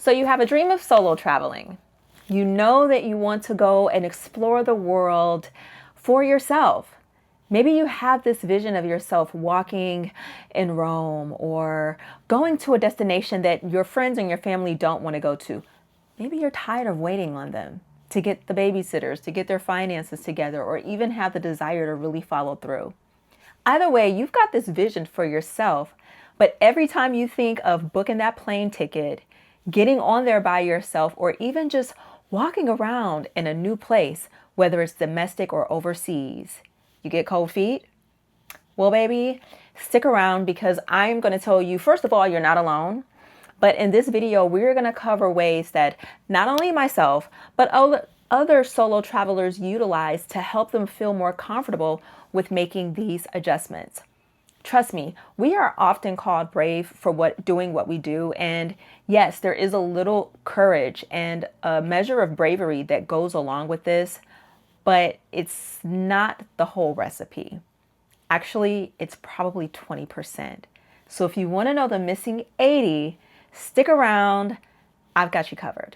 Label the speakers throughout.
Speaker 1: So you have a dream of solo traveling. You know that you want to go and explore the world for yourself. Maybe you have this vision of yourself walking in Rome or going to a destination that your friends and your family don't want to go to. Maybe you're tired of waiting on them to get the babysitters, to get their finances together, or even have the desire to really follow through. Either way, you've got this vision for yourself, but every time you think of booking that plane ticket, getting on there by yourself, or even just walking around in a new place, whether it's domestic or overseas, you get cold feet? Well, baby, stick around because I'm going to tell you, first of all, you're not alone. But in this video, we're going to cover ways that not only myself, but other solo travelers utilize to help them feel more comfortable with making these adjustments. Trust me, we are often called brave for doing what we do. And yes, there is a little courage and a measure of bravery that goes along with this, but it's not the whole recipe. Actually, it's probably 20%. So if you want to know the missing 80, stick around. I've got you covered.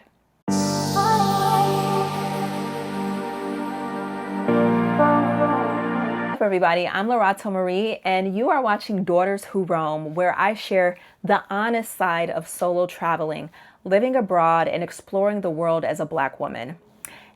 Speaker 1: Everybody, I'm Lorato Marie, and you are watching Daughters Who Roam, where I share the honest side of solo traveling, living abroad, and exploring the world as a Black woman.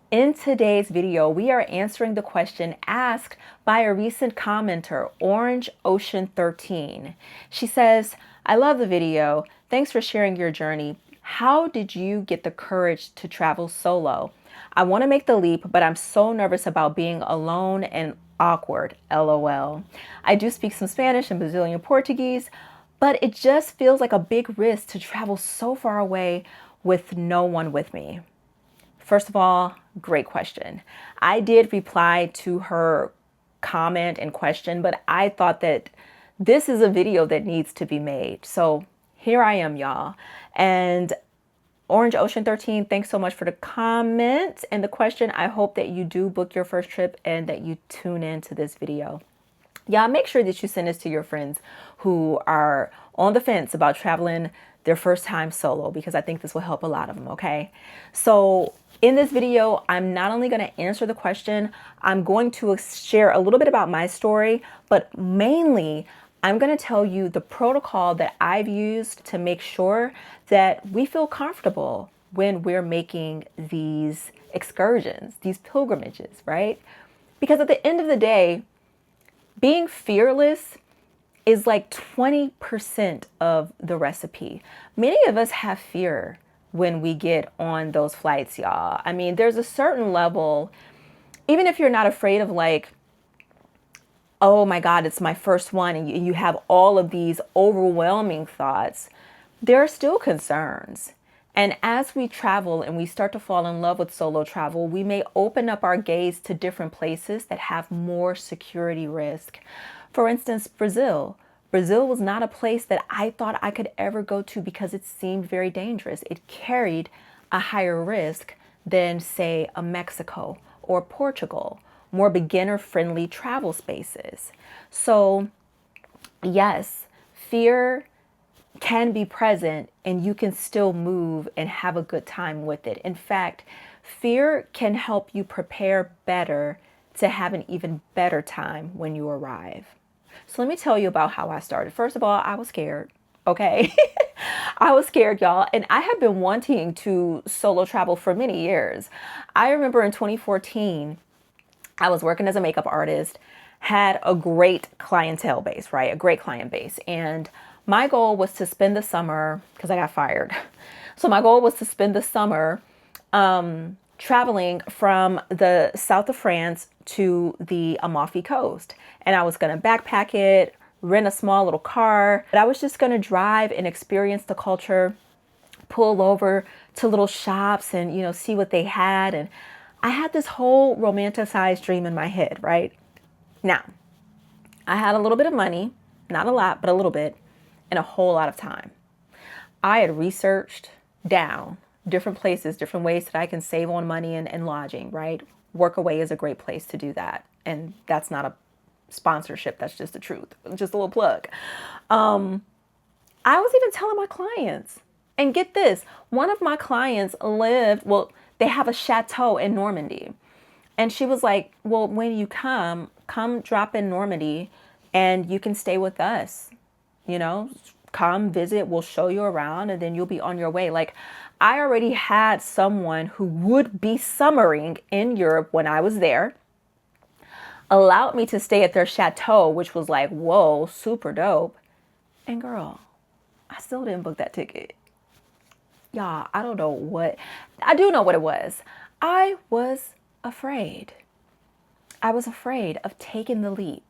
Speaker 1: In today's video, we are answering the question asked by a recent commenter, Orange Ocean 13. She says, I love the video. Thanks for sharing your journey. How did you get the courage to travel solo? I want to make the leap, but I'm so nervous about being alone and awkward, LOL. I do speak some Spanish and Brazilian Portuguese, but it just feels like a big risk to travel so far away with no one with me. First of all, great question. I did reply to her comment and question, but I thought that this is a video that needs to be made. So here I am, y'all. And Orange Ocean 13, thanks so much for the comment and the question. I hope that you do book your first trip and that you tune into this video. Y'all, make sure that you send this to your friends who are on the fence about traveling their first time solo, because I think this will help a lot of them, okay? So in this video, I'm not only going to answer the question, I'm going to share a little bit about my story, but mainly I'm going to tell you the protocol that I've used to make sure that we feel comfortable when we're making these excursions, these pilgrimages, right? Because at the end of the day, being fearless is like 20% of the recipe. Many of us have fear when we get on those flights, y'all. I mean, there's a certain level, even if you're not afraid of like, oh my God, it's my first one, and you have all of these overwhelming thoughts, there are still concerns. And as we travel and we start to fall in love with solo travel, we may open up our gaze to different places that have more security risk. For instance, Brazil. Brazil was not a place that I thought I could ever go to because it seemed very dangerous. It carried a higher risk than, say, a Mexico or Portugal, more beginner-friendly travel spaces. So, yes, fear can be present and you can still move and have a good time with it. In fact, fear can help you prepare better to have an even better time when you arrive. So let me tell you about how I started. First of all, I was scared. Okay. I was scared, y'all. And I have been wanting to solo travel for many years. I remember in 2014, I was working as a makeup artist, had a great clientele base, right? A great client base. And my goal was to spend the summer, because I got fired. So my goal was to spend the summer traveling from the south of France to the Amalfi Coast. And I was going to backpack it, rent a small little car. But I was just going to drive and experience the culture, pull over to little shops and, see what they had. And I had this whole romanticized dream in my head, right? Now, I had a little bit of money, not a lot, but a little bit, and a whole lot of time. I had researched down different places, different ways that I can save on money and lodging, right? Workaway is a great place to do that. And that's not a sponsorship. That's just the truth. Just a little plug. I was even telling my clients, And get this, one of my clients they have a chateau in Normandy. And she was like, well, when you come drop in Normandy and you can stay with us, you know, come visit, we'll show you around and then you'll be on your way. Like, I already had someone who would be summering in Europe when I was there, allowed me to stay at their chateau, which was like, whoa, super dope. And girl, I still didn't book that ticket. Y'all, I don't know what, I do know what it was. I was afraid. I was afraid of taking the leap.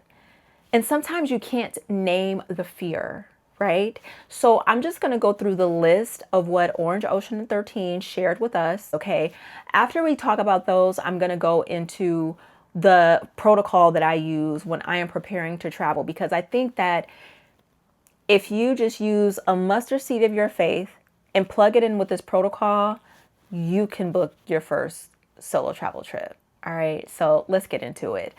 Speaker 1: And sometimes you can't name the fear, right? So I'm just going to go through the list of what Orange Ocean 13 shared with us. Okay. After we talk about those, I'm going to go into the protocol that I use when I am preparing to travel, because I think that if you just use a mustard seed of your faith and plug it in with this protocol, you can book your first solo travel trip. All right. So let's get into it.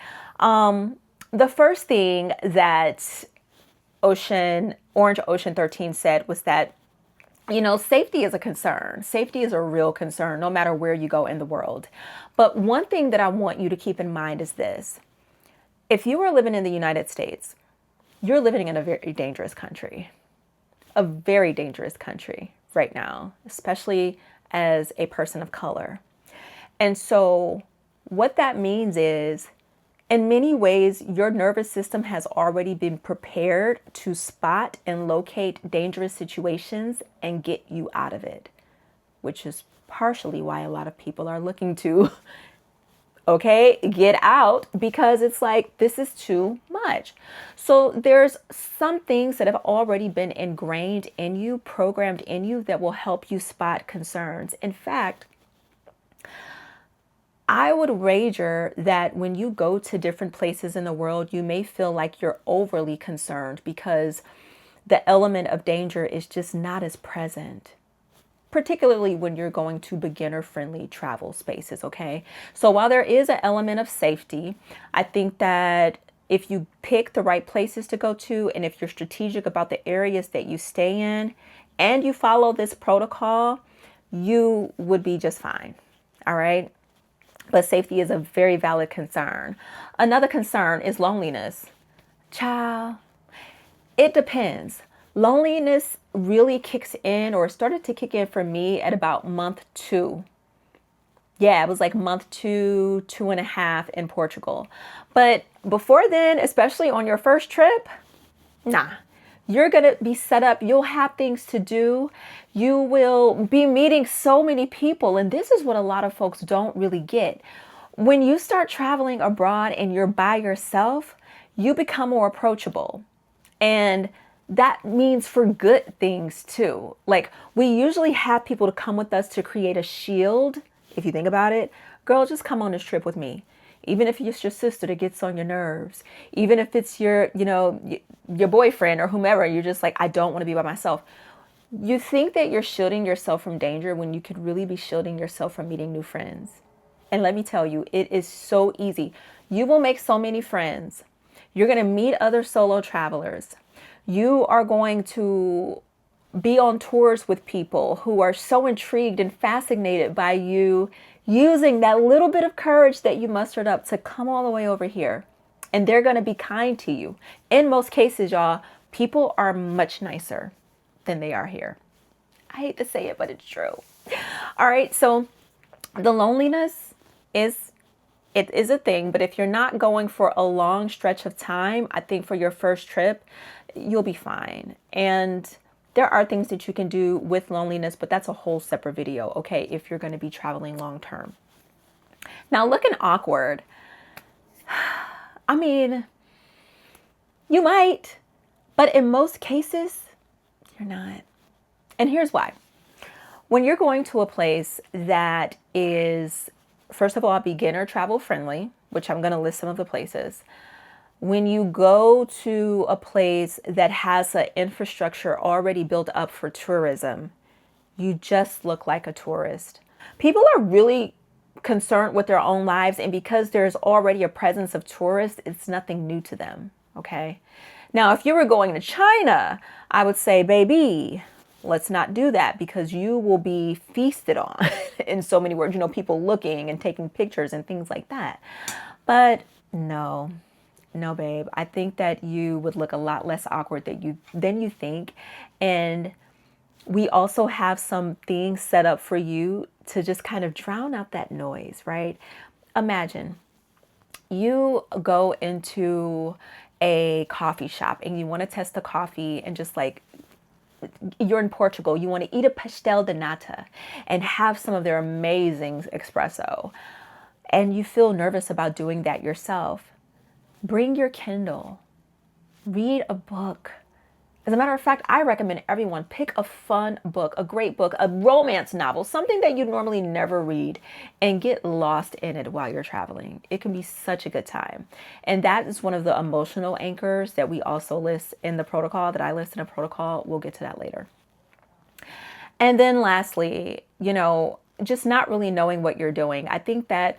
Speaker 1: The first thing that Orange Ocean 13 said was that, you know, safety is a concern. Safety is a real concern, no matter where you go in the world. But one thing that I want you to keep in mind is this. If you are living in the United States, you're living in a very dangerous country, right now, especially as a person of color. And so what that means is, in many ways, your nervous system has already been prepared to spot and locate dangerous situations and get you out of it, which is partially why a lot of people are looking to, get out, because it's like, this is too much. So there's some things that have already been ingrained in you, programmed in you, that will help you spot concerns. In fact, I would wager that when you go to different places in the world, you may feel like you're overly concerned because the element of danger is just not as present, particularly when you're going to beginner-friendly travel spaces, okay? So while there is an element of safety, I think that if you pick the right places to go to, and if you're strategic about the areas that you stay in, and you follow this protocol, you would be just fine, all right? But safety is a very valid concern. Another concern is loneliness. Child, it depends. Loneliness really kicks in, or started to kick in for me at about month 2. Yeah, it was like month 2, 2.5 in Portugal. But before then, especially on your first trip, nah. You're going to be set up. You'll have things to do. You will be meeting so many people. And this is what a lot of folks don't really get. When you start traveling abroad and you're by yourself, you become more approachable. And that means for good things too. Like, we usually have people to come with us to create a shield. If you think about it, girl, just come on this trip with me. Even if it's your sister that gets on your nerves, even if it's your boyfriend or whomever, you're just like, I don't want to be by myself. You think that you're shielding yourself from danger when you could really be shielding yourself from meeting new friends. And let me tell you, it is so easy. You will make so many friends. You're going to meet other solo travelers. You are going to be on tours with people who are so intrigued and fascinated by you using that little bit of courage that you mustered up to come all the way over here. And they're going to be kind to you. In most cases, y'all, people are much nicer than they are here. I hate to say it, but it's true. All right. So the loneliness is a thing, but if you're not going for a long stretch of time, I think for your first trip, you'll be fine. And there are things that you can do with loneliness, but that's a whole separate video, okay, if you're going to be traveling long term. Now, looking awkward, I mean, you might, but in most cases, you're not. And here's why. When you're going to a place that is, first of all, beginner travel friendly, which I'm going to list some of the places. When you go to a place that has an infrastructure already built up for tourism, you just look like a tourist. People are really concerned with their own lives, and because there's already a presence of tourists, it's nothing new to them, okay? Now, if you were going to China, I would say, baby, let's not do that because you will be feasted on in so many words, people looking and taking pictures and things like that. But no, no, babe. I think that you would look a lot less awkward than you think. And we also have some things set up for you to just kind of drown out that noise, right? Imagine you go into a coffee shop and you want to test the coffee and just like you're in Portugal, you want to eat a pastel de nata and have some of their amazing espresso, and you feel nervous about doing that yourself. Bring your Kindle, read a book. As a matter of fact, I recommend everyone pick a fun book, a great book, a romance novel, something that you normally never read, and get lost in it while you're traveling. It can be such a good time. And that is one of the emotional anchors that we also list in the protocol, that I list in a protocol. We'll get to that later. And then lastly, just not really knowing what you're doing. I think that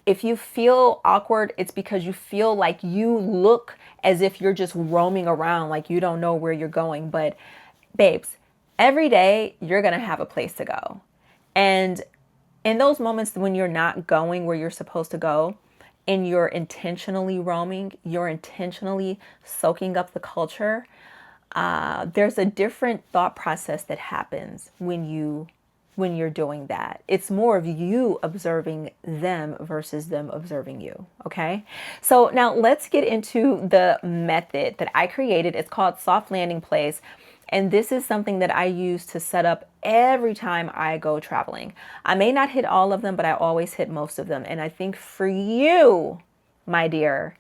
Speaker 1: if you feel awkward, it's because you feel like you look as if you're just roaming around, like you don't know where you're going. But babes, every day you're going to have a place to go. And in those moments when you're not going where you're supposed to go and you're intentionally roaming, you're intentionally soaking up the culture, there's a different thought process that happens when you're doing that. It's more of you observing them versus them observing you. Okay. So now let's get into the method that I created. It's called Soft Landing Place. And this is something that I use to set up every time I go traveling. I may not hit all of them, but I always hit most of them. And I think for you, my dear,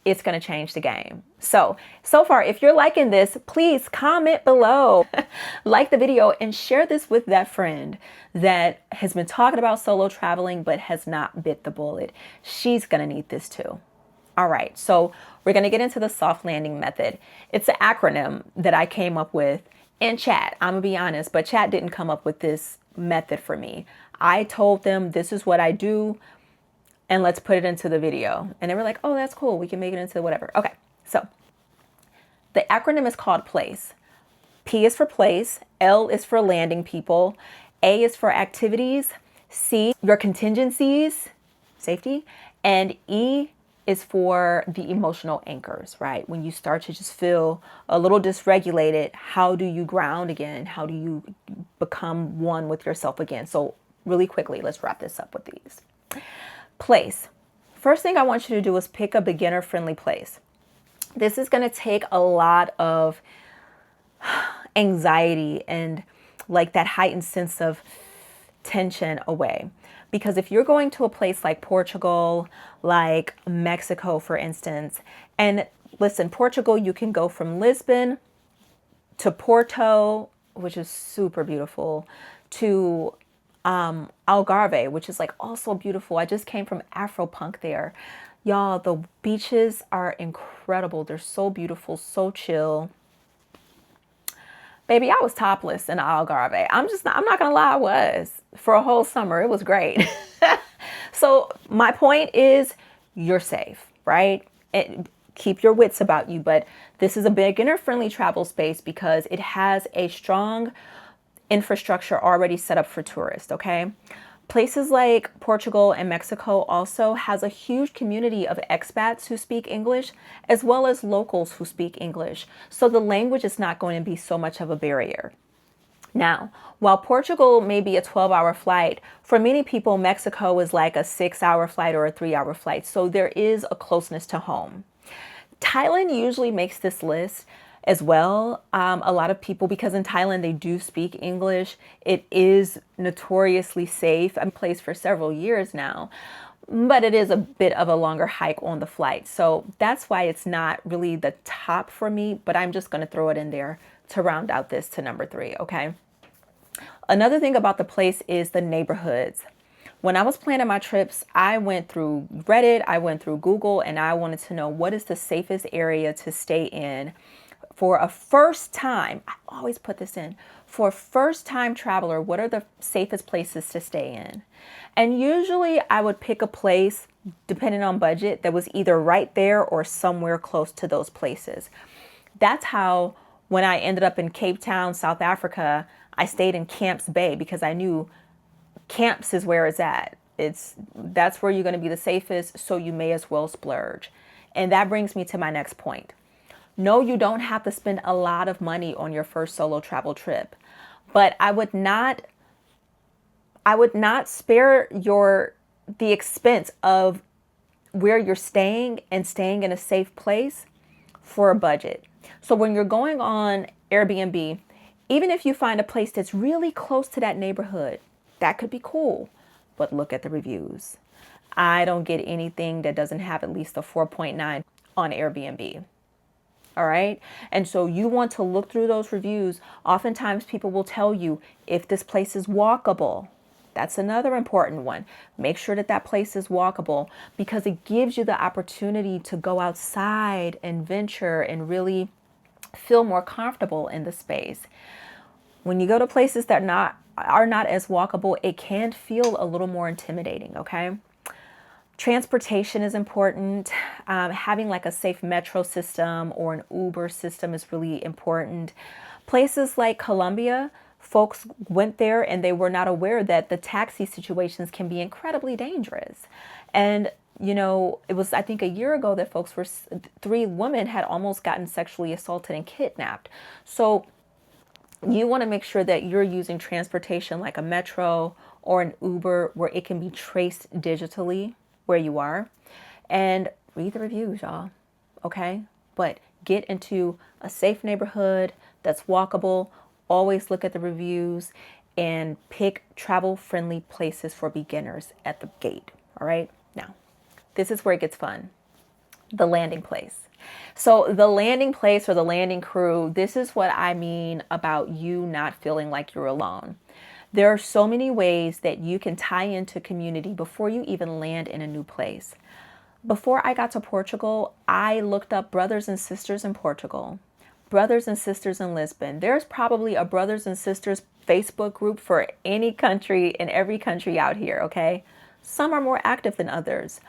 Speaker 1: it's going to change the game. So far, if you're liking this, please comment below, like the video, and share this with that friend that has been talking about solo traveling but has not bit the bullet. She's going to need this too. All right, so we're going to get into the soft landing method. It's an acronym that I came up with in chat. I'm going to be honest, but chat didn't come up with this method for me. I told them this is what I do, and let's put it into the video. And they were like, oh, that's cool. We can make it into whatever. Okay, so the acronym is called PLACE. P is for place, L is for landing people, A is for activities, C, your contingencies, safety, and E is for the emotional anchors, right? When you start to just feel a little dysregulated, how do you ground again? How do you become one with yourself again? So really quickly, let's wrap this up with these. Place. First thing I want you to do is pick a beginner-friendly place. This is going to take a lot of anxiety and like that heightened sense of tension away. Because if you're going to a place like Portugal, like Mexico, for instance, and listen, Portugal, you can go from Lisbon to Porto, which is super beautiful, to Algarve, which is like also beautiful. I just came from Afropunk there. Y'all, the beaches are incredible. They're so beautiful, so chill. Baby, I was topless in Algarve. I'm not gonna lie, I was. For a whole summer, it was great. So my point is, you're safe, right? Keep your wits about you, but this is a beginner-friendly travel space because it has a strong infrastructure already set up for tourists, okay? Places like Portugal and Mexico also has a huge community of expats who speak English, as well as locals who speak English. So the language is not going to be so much of a barrier. Now, while Portugal may be a 12-hour flight, for many people, Mexico is like a 6-hour flight or a 3-hour flight. So there is a closeness to home. Thailand usually makes this list as well. A lot of people, because in Thailand they do speak English, it is notoriously safe. I'm placed for several years now, but it is a bit of a longer hike on the flight. So that's why it's not really the top for me, but I'm just going to throw it in there to round out this to number 3, okay? Another thing about the place is the neighborhoods. When I was planning my trips, I went through Reddit, I went through Google, and I wanted to know what is the safest area to stay in for a first time. I always put this in. For a first time traveler, what are the safest places to stay in? And usually I would pick a place, depending on budget, that was either right there or somewhere close to those places. That's how When I ended up in Cape Town, South Africa, I stayed in Camps Bay because I knew Camps is where it's at. That's where you're going to be the safest, so you may as well splurge. And that brings me to my next point. No, you don't have to spend a lot of money on your first solo travel trip, but I would not spare the expense of where you're staying and staying in a safe place for a budget. So when you're going on Airbnb, even if you find a place that's really close to that neighborhood, that could be cool, but look at the reviews. I don't get anything that doesn't have at least a 4.9 on Airbnb. All right. And so you want to look through those reviews. Oftentimes people will tell you if this place is walkable. That's another important one. Make sure that that place is walkable because it gives you the opportunity to go outside and venture and really feel more comfortable in the space. When you go to places that are not as walkable, it can feel a little more intimidating, okay? Transportation is important. Having like a safe metro system or an Uber system is really important. Places like Colombia, folks went there and they were not aware that the taxi situations can be incredibly dangerous. And you know, it was, I think, a year ago that 3 women had almost gotten sexually assaulted and kidnapped. So you want to make sure that you're using transportation like a metro or an Uber where it can be traced digitally where you are. And read the reviews, y'all. Okay? But get into a safe neighborhood that's walkable. Always look at the reviews and pick travel-friendly places for beginners at the gate. All right? Now, this is where it gets fun. The landing place. So the landing place or the landing crew, this is what I mean about you not feeling like you're alone. There are so many ways that you can tie into community before you even land in a new place. Before I got to Portugal, I looked up brothers and sisters in Portugal, brothers and sisters in Lisbon. There's probably a brothers and sisters Facebook group for any country and every country out here, okay? Some are more active than others,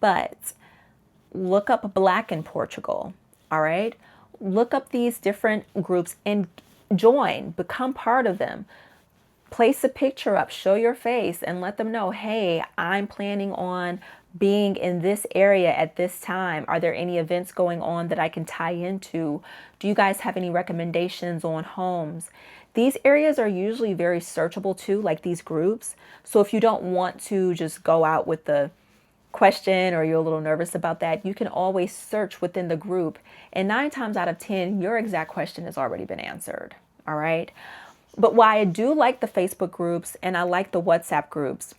Speaker 1: but look up Black in Portugal, all right? Look up these different groups and join, become part of them. Place a picture up, show your face, and let them know, hey, I'm planning on being in this area at this time. Are there any events going on that I can tie into? Do you guys have any recommendations on homes? These areas are usually very searchable too, like these groups. So if you don't want to just go out with the question or you're a little nervous about that, you can always search within the group. And 9 times out of 10, your exact question has already been answered. All right. But why I do like the Facebook groups and I like the WhatsApp groups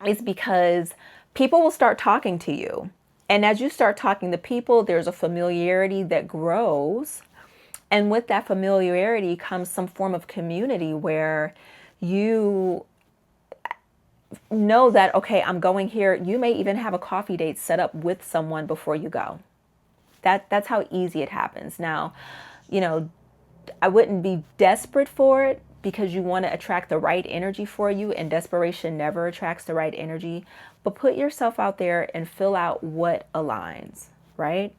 Speaker 1: is because people will start talking to you. And as you start talking to people, there's a familiarity that grows. And with that familiarity comes some form of community where you know that, okay, I'm going here. You may even have a coffee date set up with someone before you go. That's how easy it happens. Now, you know, I wouldn't be desperate for it because you want to attract the right energy for you, and desperation never attracts the right energy. But put yourself out there and fill out what aligns, right?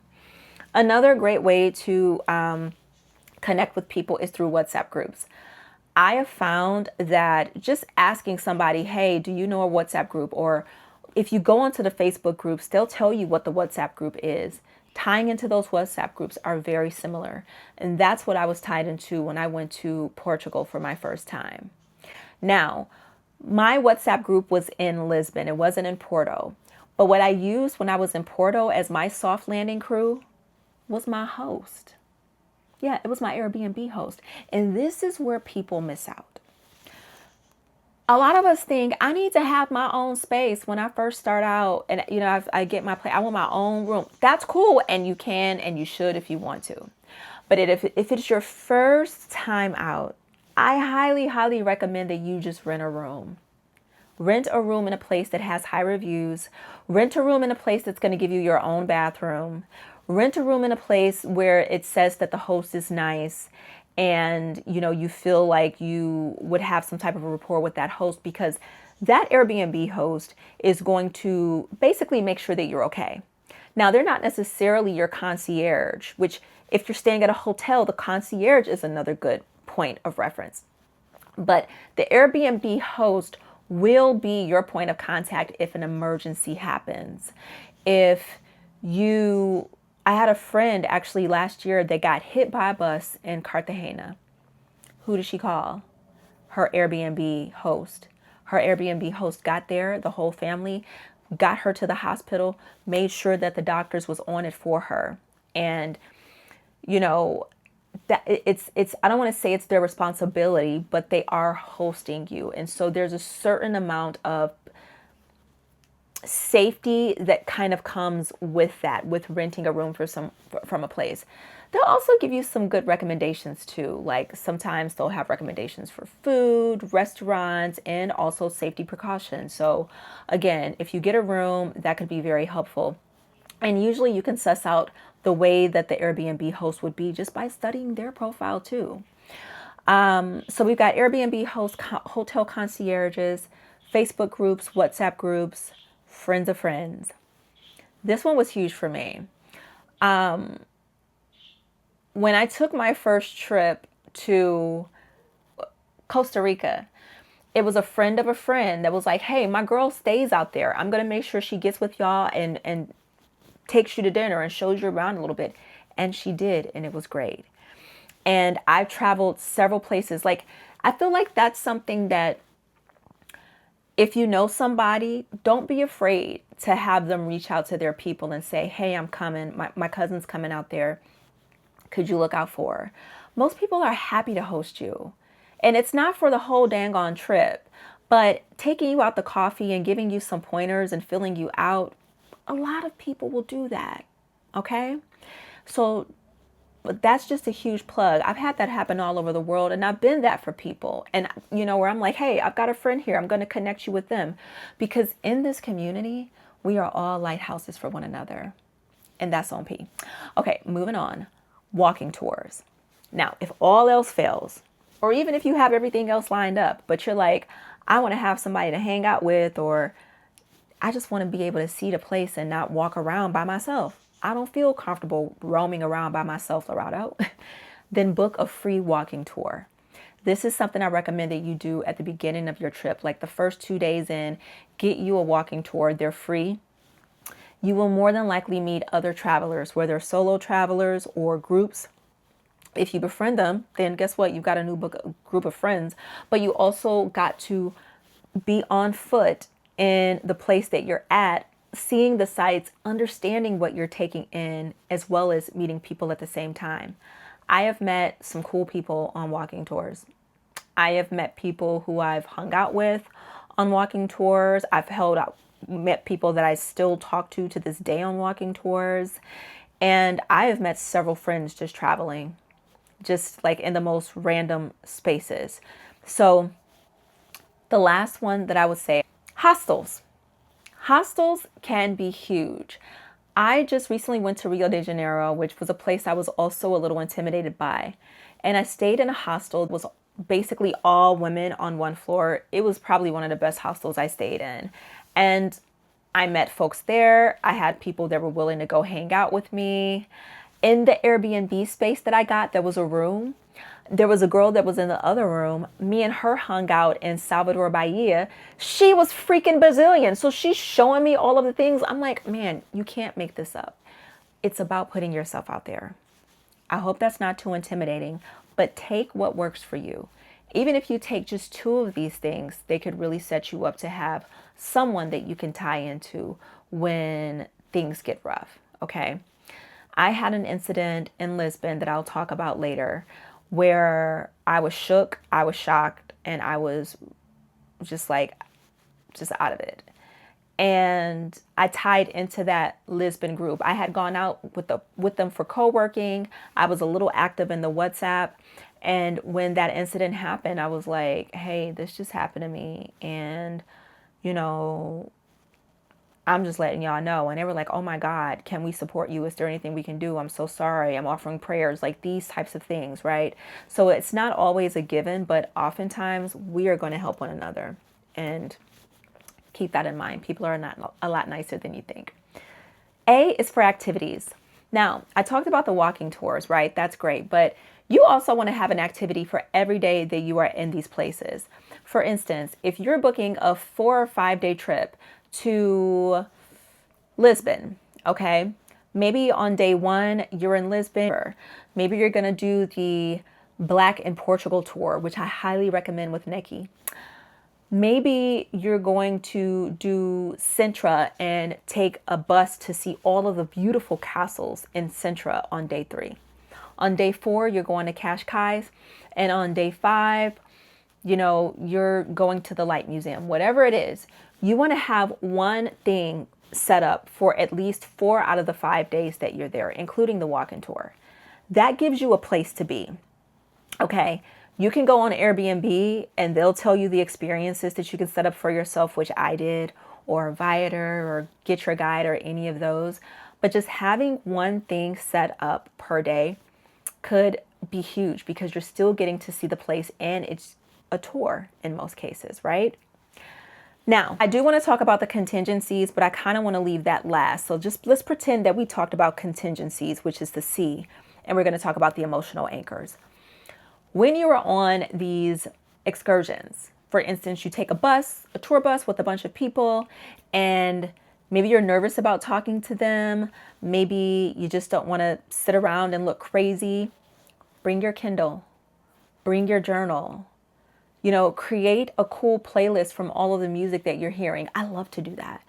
Speaker 1: Another great way to connect with people is through WhatsApp groups. I have found that just asking somebody, hey, do you know a WhatsApp group? Or if you go onto the Facebook groups, they'll tell you what the WhatsApp group is. Tying into those WhatsApp groups are very similar. And that's what I was tied into when I went to Portugal for my first time. Now, my WhatsApp group was in Lisbon. It wasn't in Porto. But what I used when I was in Porto as my soft landing crew was my host. Yeah, it was my Airbnb host. And this is where people miss out. A lot of us think I need to have my own space when I first start out and, you know, I get my place. I want my own room. That's cool. And you can and you should if you want to. But if it's your first time out, I highly, highly recommend that you just rent a room. Rent a room in a place that has high reviews. Rent a room in a place that's going to give you your own bathroom. Rent a room in a place where it says that the host is nice and, you know, you feel like you would have some type of a rapport with that host, because that Airbnb host is going to basically make sure that you're okay. Now, they're not necessarily your concierge, which If you're staying at a hotel, the concierge is another good point of reference. But the Airbnb host will be your point of contact if an emergency happens. If you, I had a friend actually last year that got hit by a bus in Cartagena. Who did she call? Her Airbnb host. Her Airbnb host got there, the whole family, got her to the hospital, made sure that the doctors was on it for her. And, you know, that it's I don't want to say it's their responsibility, but they are hosting you. And so there's a certain amount of safety that kind of comes with that, with renting a room from a place. They'll also give you some good recommendations too. Like sometimes they'll have recommendations for food, restaurants, and also safety precautions. So again, if you get a room, that could be very helpful. And usually you can suss out the way that the Airbnb host would be just by studying their profile too. So we've got Airbnb hosts, hotel concierges, Facebook groups, WhatsApp groups, friends of friends. This one was huge for me. When I took my first trip to Costa Rica, it was a friend of a friend that was like, hey, my girl stays out there. I'm going to make sure she gets with y'all and takes you to dinner and shows you around a little bit. And she did, and it was great. And I've traveled several places. Like, I feel like that's something that if you know somebody, don't be afraid to have them reach out to their people and say, hey, I'm coming. My cousin's coming out there. Could you look out for her? Most people are happy to host you. And it's not for the whole dang on trip, but taking you out to coffee and giving you some pointers and filling you out, a lot of people will do that. Okay? So that's just a huge plug. I've had that happen all over the world, and I've been that for people. And, you know, where I'm like, hey, I've got a friend here. I'm going to connect you with them. Because in this community, we are all lighthouses for one another. And that's on P. Okay, moving on. Walking tours. Now, if all else fails, or even if you have everything else lined up, but you're like, I want to have somebody to hang out with, or I just want to be able to see the place and not walk around by myself. I don't feel comfortable roaming around by myself, Lorado. Then book a free walking tour. This is something I recommend that you do at the beginning of your trip. Like the first 2 days in, get you a walking tour. They're free. You will more than likely meet other travelers, whether solo travelers or groups. If you befriend them, then guess what? You've got a new group of friends, but you also got to be on foot in the place that you're at, seeing the sights, understanding what you're taking in, as well as meeting people at the same time. I have met some cool people on walking tours. I have met people who I've hung out with on walking tours. Met people that I still talk to this day on walking tours. And I have met several friends just traveling, just like in the most random spaces. So the last one that I would say, hostels. Hostels can be huge. I just recently went to Rio de Janeiro, which was a place I was also a little intimidated by. And I stayed in a hostel. It was basically all women on one floor. It was probably one of the best hostels I stayed in. And I met folks there. I had people that were willing to go hang out with me. In the Airbnb space that I got, there was a room. There was a girl that was in the other room. Me and her hung out in Salvador Bahia. She was freaking Brazilian. So she's showing me all of the things. I'm like, man, you can't make this up. It's about putting yourself out there. I hope that's not too intimidating, but take what works for you. Even if you take just 2 of these things, they could really set you up to have someone that you can tie into when things get rough, okay? I had an incident in Lisbon that I'll talk about later where I was shook, I was shocked, and I was just out of it. And I tied into that Lisbon group. I had gone out with them for co-working. I was a little active in the WhatsApp. And when that incident happened, I was like, hey, this just happened to me. And, you know, I'm just letting y'all know. And they were like, oh my God, can we support you? Is there anything we can do? I'm so sorry. I'm offering prayers, like these types of things, right? So it's not always a given, but oftentimes we are going to help one another. And keep that in mind. People are not a lot nicer than you think. A is for activities. Now, I talked about the walking tours, right? That's great. But you also want to have an activity for every day that you are in these places. For instance, if you're booking a 4 or 5 day trip to Lisbon, okay? Maybe on day one, you're in Lisbon. Maybe you're going to do the Black in Portugal tour, which I highly recommend with Nikki. Maybe you're going to do Sintra and take a bus to see all of the beautiful castles in Sintra on day 3. On day 4, you're going to Cascais. And on day 5, you're going to the Light Museum. Whatever it is, you want to have one thing set up for at least 4 out of the 5 days that you're there, including the walk-in tour. That gives you a place to be. Okay, you can go on Airbnb and they'll tell you the experiences that you can set up for yourself, which I did, or Viator or Get Your Guide or any of those. But just having one thing set up per day could be huge because you're still getting to see the place and it's a tour in most cases, right? Now, I do want to talk about the contingencies, but I kind of want to leave that last. So just let's pretend that we talked about contingencies, which is the C, and we're going to talk about the emotional anchors. When you are on these excursions, for instance, you take a tour bus with a bunch of people, and maybe you're nervous about talking to them. Maybe you just don't want to sit around and look crazy. Bring your Kindle, bring your journal, create a cool playlist from all of the music that you're hearing. I love to do that.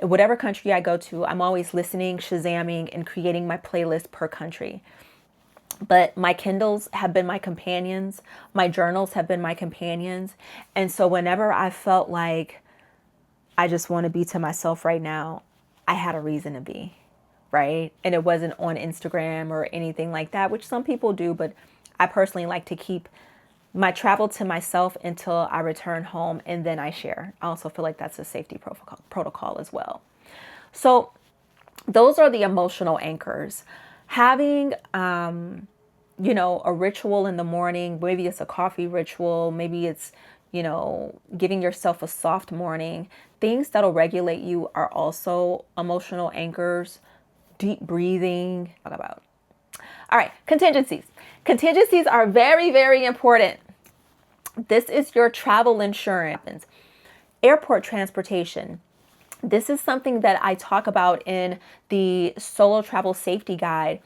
Speaker 1: Whatever country I go to, I'm always listening, Shazamming, and creating my playlist per country. But my Kindles have been my companions. My journals have been my companions. And so whenever I felt like I just want to be to myself right now, I had a reason to be, right? And it wasn't on Instagram or anything like that, which some people do. But I personally like to keep my travel to myself until I return home and then I share. I also feel like that's a safety protocol as well. So those are the emotional anchors. Having, a ritual in the morning, maybe it's a coffee ritual, maybe it's, giving yourself a soft morning. Things that'll regulate you are also emotional anchors. Deep breathing. Talk about. All right, contingencies. Contingencies are very, very important. This is your travel insurance. Airport transportation. This is something that I talk about in the Solo Travel Safety Guide.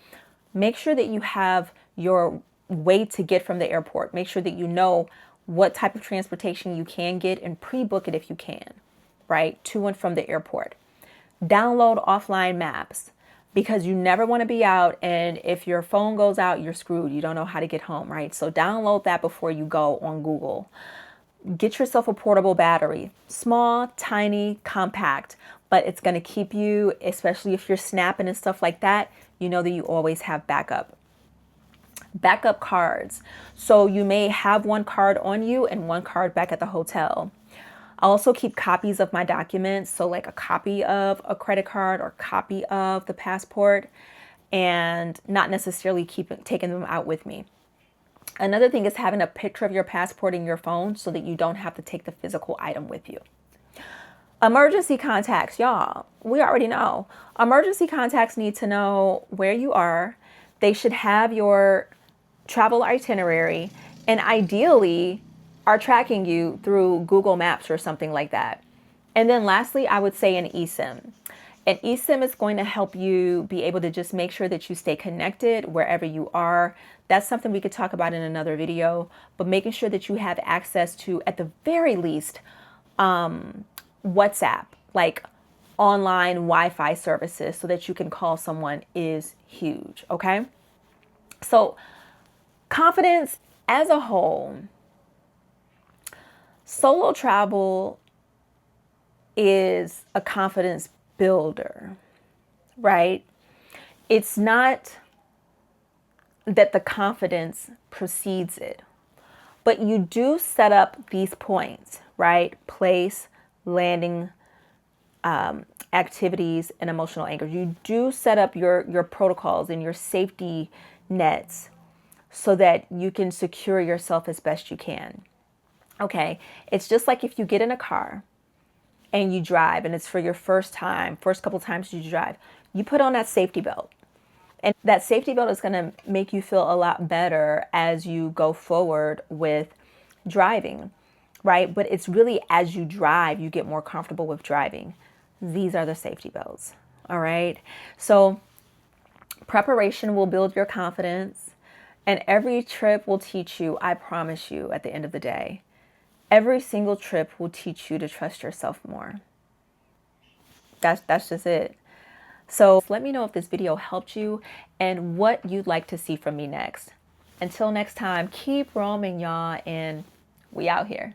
Speaker 1: Make sure that you have your way to get from the airport. Make sure that you know what type of transportation you can get and pre-book it if you can, right? To and from the airport. Download offline maps because you never want to be out, and if your phone goes out, you're screwed. You don't know how to get home, right? So download that before you go on Google. Get yourself a portable battery. Small, tiny, compact, but it's going to keep you, especially if you're snapping and stuff like that, you know that you always have backup. Backup cards. So you may have one card on you and one card back at the hotel. I also keep copies of my documents. So like a copy of a credit card or copy of the passport, and not necessarily taking them out with me. Another thing is having a picture of your passport in your phone so that you don't have to take the physical item with you. Emergency contacts, y'all. We already know. Emergency contacts need to know where you are. They should have your travel itinerary, and ideally are tracking you through Google Maps or something like that. And then lastly, I would say an eSIM. An eSIM is going to help you be able to just make sure that you stay connected wherever you are. That's something we could talk about in another video, but making sure that you have access to, at the very least, WhatsApp, like online Wi-Fi services so that you can call someone is huge, okay? So confidence as a whole, solo travel is a confidence builder, right? It's not that the confidence precedes it, but you do set up these points, right? Place, landing, activities, and emotional anchors. You do set up your protocols and your safety nets so that you can secure yourself as best you can. Okay, it's just like if you get in a car and you drive and it's for your first couple times you drive, you put on that safety belt. And that safety belt is going to make you feel a lot better as you go forward with driving, right? But it's really as you drive, you get more comfortable with driving. These are the safety belts. All right. So preparation will build your confidence, and every trip will teach you, I promise you, at the end of the day, every single trip will teach you to trust yourself more. That's just it. So let me know if this video helped you and what you'd like to see from me next. Until next time, keep roaming, y'all, and we out here.